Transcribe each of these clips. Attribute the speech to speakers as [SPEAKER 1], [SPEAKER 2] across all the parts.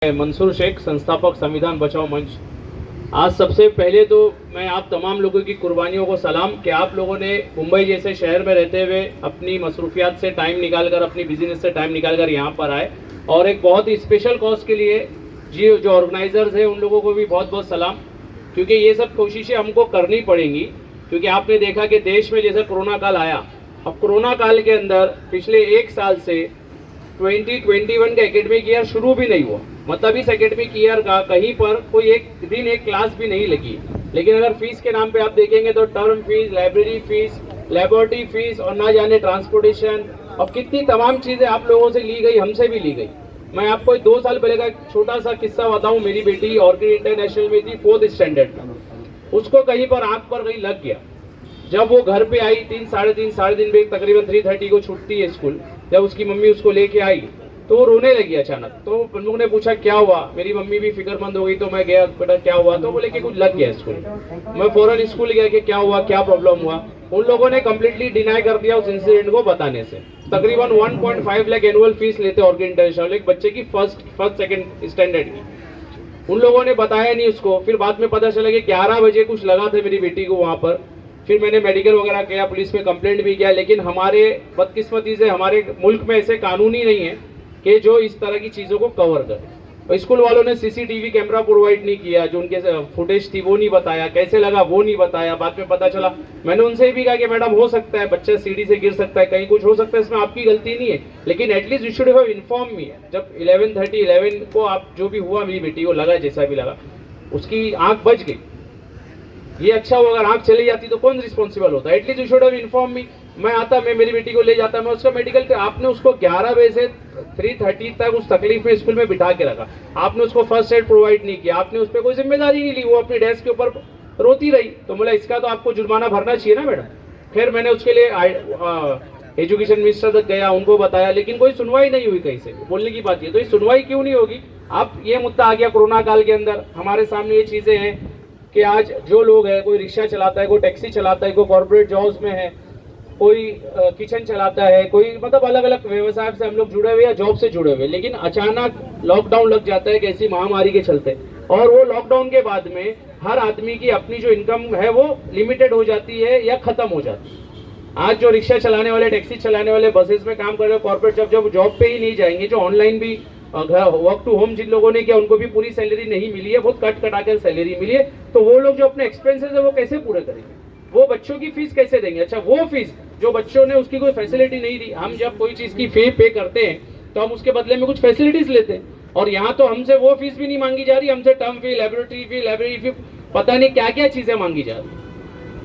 [SPEAKER 1] मंसूर शेख, संस्थापक संविधान बचाओ मंच। आज सबसे पहले तो मैं आप तमाम लोगों की कुर्बानियों को सलाम कि आप लोगों ने मुंबई जैसे शहर में रहते हुए अपनी मसरूफियात से टाइम निकालकर, अपनी बिजनेस से टाइम निकालकर यहाँ पर आए और एक बहुत ही स्पेशल कॉज के लिए जी जो ऑर्गेनाइजर्स हैं उन लोगों को भी बहुत बहुत सलाम, क्योंकि ये सब कोशिशें हमको करनी पड़ेंगी। क्योंकि आपने देखा कि देश में जैसे कोरोना काल आया, अब कोरोना काल के अंदर पिछले एक साल से 2021 का एकेडमिक ईयर शुरू भी नहीं हुआ, मतलब इस एकेडमिक ईयर का कहीं पर कोई एक दिन एक क्लास भी नहीं लगी। लेकिन अगर फीस के नाम पे आप देखेंगे तो term fees, library fees, laboratory fees और ना जाने ट्रांसपोर्टेशन और कितनी तमाम चीज़ें आप लोगों से ली गई, हमसे भी ली गई। मैं आपको 2 साल पहले का एक छोटा सा किस्सा बताऊं। मेरी बेटी ऑर्किड इंटरनेशनल में थी 4th स्टैंडर्ड में, उसको कहीं पर आंख पर कहीं लग गया। जब वो घर पे आई 3 साढ़े तीन बजे तकरीबन 3:30 को छुट्टी है स्कूल, जब उसकी मम्मी उसको लेके आई तो वो रोने लगी अचानक। तो हम लोगों ने पूछा क्या हुआ, मेरी मम्मी भी फिक्रमंद हो गई। तो मैं गया, बेटा क्या हुआ? तो बोले कि कुछ लग गया स्कूल। मैं फौरन स्कूल गया कि क्या हुआ, क्या प्रॉब्लम हुआ। उन लोगों ने कम्प्लीटली डिनाई कर दिया उस इंसिडेंट को बताने से। तकरीबन 1.5 लाख एनुअल फीस लेते ऑर्किड इंटरनेशनल एक बच्चे की फर्स्ट सेकंड स्टैंडर्ड की। उन लोगों ने बताया नहीं उसको। फिर बाद में पता चला कि 11 बजे कुछ लगा था मेरी बेटी को वहाँ पर। फिर मैंने मेडिकल वगैरह किया, पुलिस में कंप्लेंट भी किया, लेकिन हमारे बदकिस्मती से हमारे मुल्क में ऐसे कानून ही नहीं है कि जो इस तरह की चीज़ों को कवर करे। और स्कूल वालों ने सीसीटीवी कैमरा प्रोवाइड नहीं किया, जो उनके फुटेज थी वो नहीं बताया, कैसे लगा वो नहीं बताया। बाद में पता चला, मैंने उनसे भी कहा कि मैडम हो सकता है बच्चा सीढ़ी से गिर सकता है, कहीं कुछ हो सकता है, इसमें आपकी गलती नहीं है, लेकिन at least you should have inform me. जब 11:30 को आप जो भी हुआ, मेरी बेटी को लगा जैसा भी लगा, उसकी आंख बच गई। ये अच्छा हुआ, अगर आंख चली जाती तो कौन रिस्पॉन्सिबल होता? At least you should have inform me. मैं आता, मैं मेरी बेटी को ले जाता, मैं उसका मेडिकल। आपने उसको 11 बजे से 3:30 तक उस तकलीफ में स्कूल में बिठा के रखा, आपने उसको फर्स्ट एड प्रोवाइड नहीं किया, आपने उस पर कोई जिम्मेदारी नहीं ली, वो अपनी डेस्क के ऊपर रोती रही। तो बोला इसका तो आपको जुर्माना भरना चाहिए ना मैडम। फिर मैंने उसके लिए एजुकेशन मिनिस्टर तक गया, उनको बताया, लेकिन कोई सुनवाई नहीं हुई कहीं से। बोलने की बात ये, तो ये सुनवाई क्यों नहीं होगी? अब ये मुद्दा आ गया कोरोना काल के अंदर, हमारे सामने ये चीज़ें हैं कि आज जो लोग हैं, कोई रिक्शा चलाता है, कोई टैक्सी चलाता है, कोई कॉर्पोरेट जॉब्स में है, कोई किचन चलाता है, कोई मतलब अलग अलग व्यवसाय से हम लोग जुड़े हुए या जॉब से जुड़े हुए, लेकिन अचानक लॉकडाउन लग जाता है कैसी महामारी के चलते। और वो लॉकडाउन के बाद में हर आदमी की अपनी जो इनकम है वो लिमिटेड हो जाती है या खत्म हो जाती है। आज जो रिक्शा चलाने वाले, टैक्सी चलाने वाले, बसेस में काम कर रहे, कॉर्पोरेट जब जॉब पे ही नहीं जाएंगे, जो ऑनलाइन भी वर्क टू होम जिन लोगों ने किया, उनको भी पूरी सैलरी नहीं मिली है, बहुत कट कटा सैलरी मिली है। तो वो लोग जो अपने एक्सपेंसेस है वो कैसे पूरे करेंगे? वो बच्चों की फीस कैसे देंगे? अच्छा, वो फीस जो बच्चों ने, उसकी कोई फैसिलिटी नहीं दी। हम जब कोई चीज़ की फी पे करते हैं तो हम उसके बदले में कुछ फैसिलिटीज लेते हैं, और यहाँ तो हमसे वो फीस भी नहीं मांगी जा रही, हमसे टर्म फी, लेबोरेटरी फी, लाइब्रेरी फी, पता नहीं क्या क्या चीज़ें मांगी जा रही।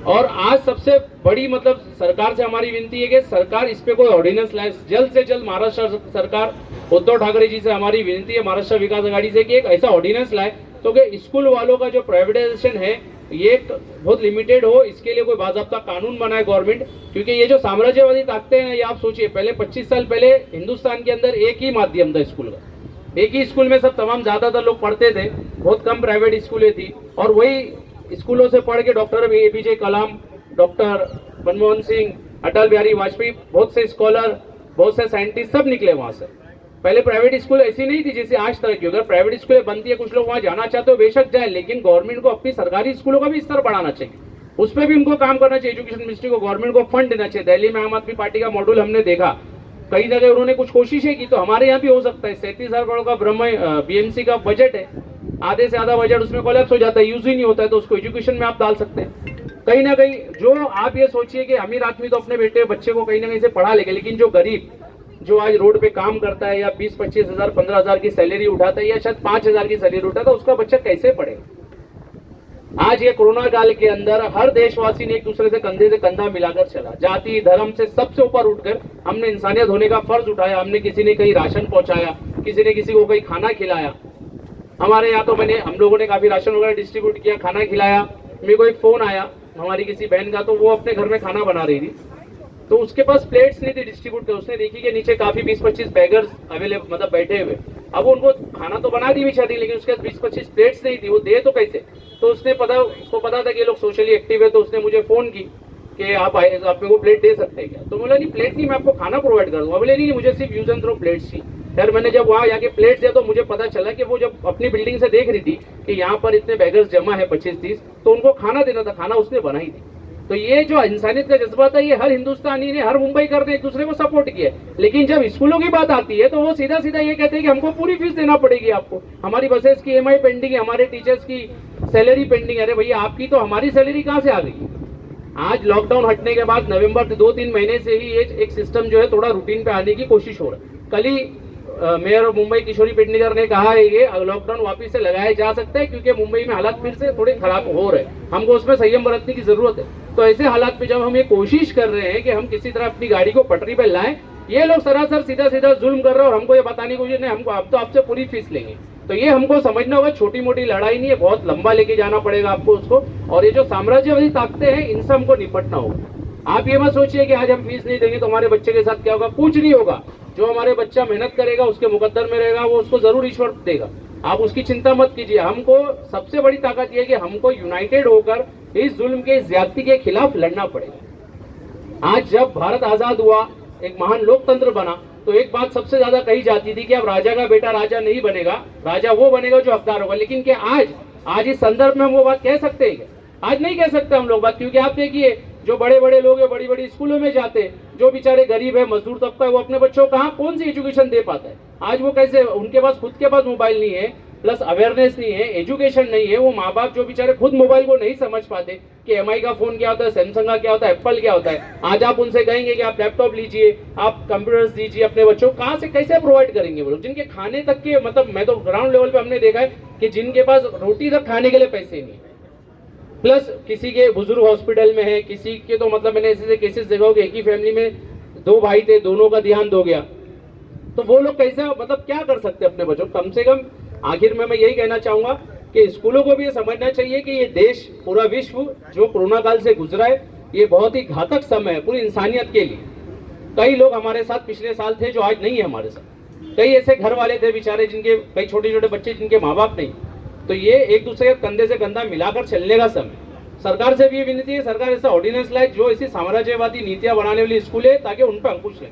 [SPEAKER 1] और आज सबसे बड़ी मतलब सरकार से हमारी विनती है कि सरकार इस पे कोई ऑर्डिनेंस लाए जल्द से जल्द। महाराष्ट्र सरकार, उद्धव ठाकरे जी से हमारी विनती है, महाराष्ट्र विकास आघाड़ी से, कि एक ऐसा ऑर्डिनेंस लाए तो कि स्कूल वालों का जो प्राइवेटाइजेशन है ये बहुत लिमिटेड हो। इसके लिए कोई बाज़ाब्ता कानून बनाए गवर्नमेंट, क्योंकि ये जो साम्राज्यवादी ताकतें हैं, ये आप सोचिए, पहले 25 साल पहले हिंदुस्तान के अंदर एक ही माध्यम था स्कूल का, एक ही स्कूल में सब तमाम ज़्यादातर लोग पढ़ते थे, बहुत कम प्राइवेट स्कूलें थी। और वही स्कूलों से पढ़ के डॉक्टर APJ कलाम, डॉक्टर मनमोहन सिंह, अटल बिहारी वाजपेयी, बहुत से स्कॉलर, बहुत से साइंटिस्ट सब निकले वहाँ से। पहले प्राइवेट स्कूल ऐसी नहीं थी जैसे आज तरह की। अगर प्राइवेट स्कूलें बनती है, कुछ लोग वहाँ जाना चाहते हो, बेशक जाए, लेकिन गवर्नमेंट को अपनी सरकारी स्कूलों का भी स्तर बढ़ाना चाहिए, उस पर भी उनको काम करना चाहिए। एजुकेशन मिनिस्ट्री को, गवर्नमेंट को फंड देना चाहिए। दिल्ली में आम आदमी पार्टी का मॉड्यूल हमने देखा, कई जगह उन्होंने कुछ कोशिशें की, तो हमारे यहाँ भी हो सकता है। 37,000 करोड़ का BMC का बजट है, आधे से आधा बजट उसमें कोलैप्स हो जाता है, यूज ही नहीं होता है, तो उसको एजुकेशन में आप डाल सकते हैं। कहीं ना कहीं जो आप ये सोचिए कि अमीर आदमी तो अपने बेटे बच्चे को कहीं ना कहीं से पढ़ा लेगा, लेकिन जो गरीब, जो आज रोड पे काम करता है या 20-25 हज़ार 15 हज़ार की सैलरी उठाता है या शायद 5,000 की सैलरी उठाता है, उसका बच्चा कैसे पढ़ेगा? आज ये कोरोना काल के अंदर हर देशवासी ने एक दूसरे से कंधे से कंधा मिलाकर चला, जाति धर्म से सबसे ऊपर उठकर हमने इंसानियत होने का फर्ज उठाया। हमने किसी ने कहीं राशन पहुंचाया, किसी ने किसी को कहीं खाना खिलाया। हमारे यहाँ तो हम लोगों ने काफी राशन वगैरह डिस्ट्रीब्यूट किया, खाना खिलाया। मेरे को एक फोन आया हमारी किसी बहन का, तो वो अपने घर में खाना बना रही थी, तो उसके पास प्लेट्स नहीं थी डिस्ट्रीब्यूट कर। उसने देखी कि नीचे काफी 20-25 बैगर्स अवेलेबल, मतलब बैठे हुए। अब उनको खाना तो बना दी बेचारी, लेकिन उसके पास 20-25 प्लेट्स नहीं थी, वो दे तो कैसे? तो उसको पता था कि ये लोग सोशली एक्टिव है, तो उसने मुझे फोन की कि आप मेरे को प्लेट दे सकते हैं क्या? तो बोला नहीं, प्लेट नहीं, मैं आपको खाना प्रोवाइड कर दूंगा। बोले नहीं, मुझे सिर्फ यूज एंड थ्रो प्लेट्स चाहिए। खैर मैंने जब वहाँ जाके प्लेट दिया तो मुझे पता चला कि वो जब अपनी बिल्डिंग से देख रही थी कि यहाँ पर इतने बैगर्स जमा है 25-30, तो उनको खाना देना था, खाना उसने बनाई थी। तो ये जो इंसानियत का जज्बा था, ये हर हिंदुस्तानी ने, हर मुंबई कर ने एक दूसरे को सपोर्ट किया है। लेकिन जब स्कूलों की बात आती है तो वो सीधा सीधा ये कहते हैं कि हमको पूरी फीस देना पड़ेगी, आपको हमारी बसेस की EMI पेंडिंग है, हमारे टीचर्स की सैलरी पेंडिंग है। अरे भैया, आपकी तो हमारी सैलरी कहाँ से आ गई? आज लॉकडाउन हटने के बाद नवंबर 2-3 महीने से ही ये एक सिस्टम जो है थोड़ा रूटीन पे आने की कोशिश हो रहा है। कल ही मेयर ऑफ मुंबई किशोरी पेडनेकर ने कहा है ये लॉकडाउन वापस से लगाया जा सकता है, क्योंकि मुंबई में हालात फिर से थोड़े खराब हो रहे हैं, हमको उसमें संयम बरतने की जरूरत है। तो ऐसे हालात में जब हम ये कोशिश कर रहे हैं कि हम किसी तरह अपनी गाड़ी को पटरी पर लाएं, ये लोग सरासर सीधा सीधा जुल्म कर रहे हैं और हमको ये बताने की कोशिश नहीं, हमको अब तो आपसे पूरी फीस लेंगे। तो ये हमको समझना होगा, छोटी मोटी लड़ाई नहीं है, बहुत लंबा लेके जाना पड़ेगा आपको उसको। और ये जो साम्राज्यवादी ताकतें हैं, इनसे हमको निपटना होगा। आप ये मत सोचिए कि आज हम फीस नहीं देंगे तो हमारे बच्चे के साथ क्या होगा, कुछ नहीं होगा। जो हमारे बच्चा मेहनत करेगा, उसके मुकद्दर में रहेगा, वो उसको जरूर ईश्वर देगा, आप उसकी चिंता मत कीजिए। हमको सबसे बड़ी ताकत ये है कि हमको यूनाइटेड होकर इस जुल्म के, ज्यादती के खिलाफ लड़ना पड़ेगा। आज जब भारत आजाद हुआ, एक महान लोकतंत्र बना, तो एक बात सबसे ज्यादा कही जाती थी कि अब राजा का बेटा राजा नहीं बनेगा, राजा वो बनेगा जो हकदार होगा। लेकिन क्या आज इस संदर्भ में हम वो बात कह सकते हैं? आज नहीं कह सकते हम लोग बात, क्योंकि आप देखिए जो बड़े बड़े लोग हैं, बड़ी बड़ी स्कूलों में जाते हैं, जो बेचारे गरीब है, मजदूर तबका है, वो अपने बच्चों को कौन सी एजुकेशन दे पाता है? आज वो कैसे, उनके पास खुद के पास मोबाइल नहीं है, प्लस अवेयरनेस नहीं है, एजुकेशन नहीं है। वो माँ बाप जो बेचारे खुद मोबाइल को नहीं समझ पाते कि MI का फोन क्या होता है, सैमसंग का क्या होता है, एप्पल क्या होता है। आज आप उनसे कहेंगे कि आप लैपटॉप लीजिए, आप कंप्यूटर्स दीजिए अपने बच्चों को, कहाँ से कैसे प्रोवाइड करेंगे वो लोग, जिनके खाने तक के, मतलब मैं तो ग्राउंड लेवल पे हमने देखा है कि जिनके पास रोटी तक खाने के लिए पैसे नहीं, प्लस किसी के बुजुर्ग हॉस्पिटल में है, किसी के तो मतलब मैंने ऐसे केसेस देखा कि एक ही फैमिली में 2 भाई थे, दोनों का देहांत हो गया। तो वो लोग कैसे, मतलब क्या कर सकते अपने बच्चों? कम से कम आखिर में मैं यही कहना चाहूंगा कि स्कूलों को भी ये समझना चाहिए कि ये देश, पूरा विश्व जो कोरोना काल से गुजरा है, ये बहुत ही घातक समय है पूरी इंसानियत के लिए। कई लोग हमारे साथ पिछले साल थे जो आज नहीं है हमारे साथ, कई ऐसे घर वाले थे बेचारे जिनके, कई छोटे छोटे बच्चे जिनके माँ बाप नहीं। तो ये एक दूसरे के कंधे से कंधा मिलाकर चलने का समय। सरकार से भी ये विनती है, सरकार ऐसा ऑर्डिनेंस लाए जो ऐसी साम्राज्यवादी नीतियां बनाने वाली स्कूल है, ताकि उन पर अंकुश ले।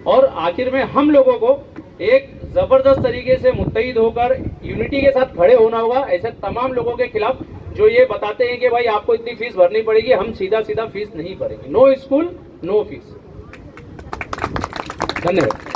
[SPEAKER 1] और आखिर में हम लोगों को एक जबरदस्त तरीके से मुत्तहिद होकर यूनिटी के साथ खड़े होना होगा ऐसे तमाम लोगों के खिलाफ जो ये बताते हैं कि भाई आपको इतनी फीस भरनी पड़ेगी, हम सीधा सीधा फीस नहीं भरेंगे। No school no fees. धन्यवाद।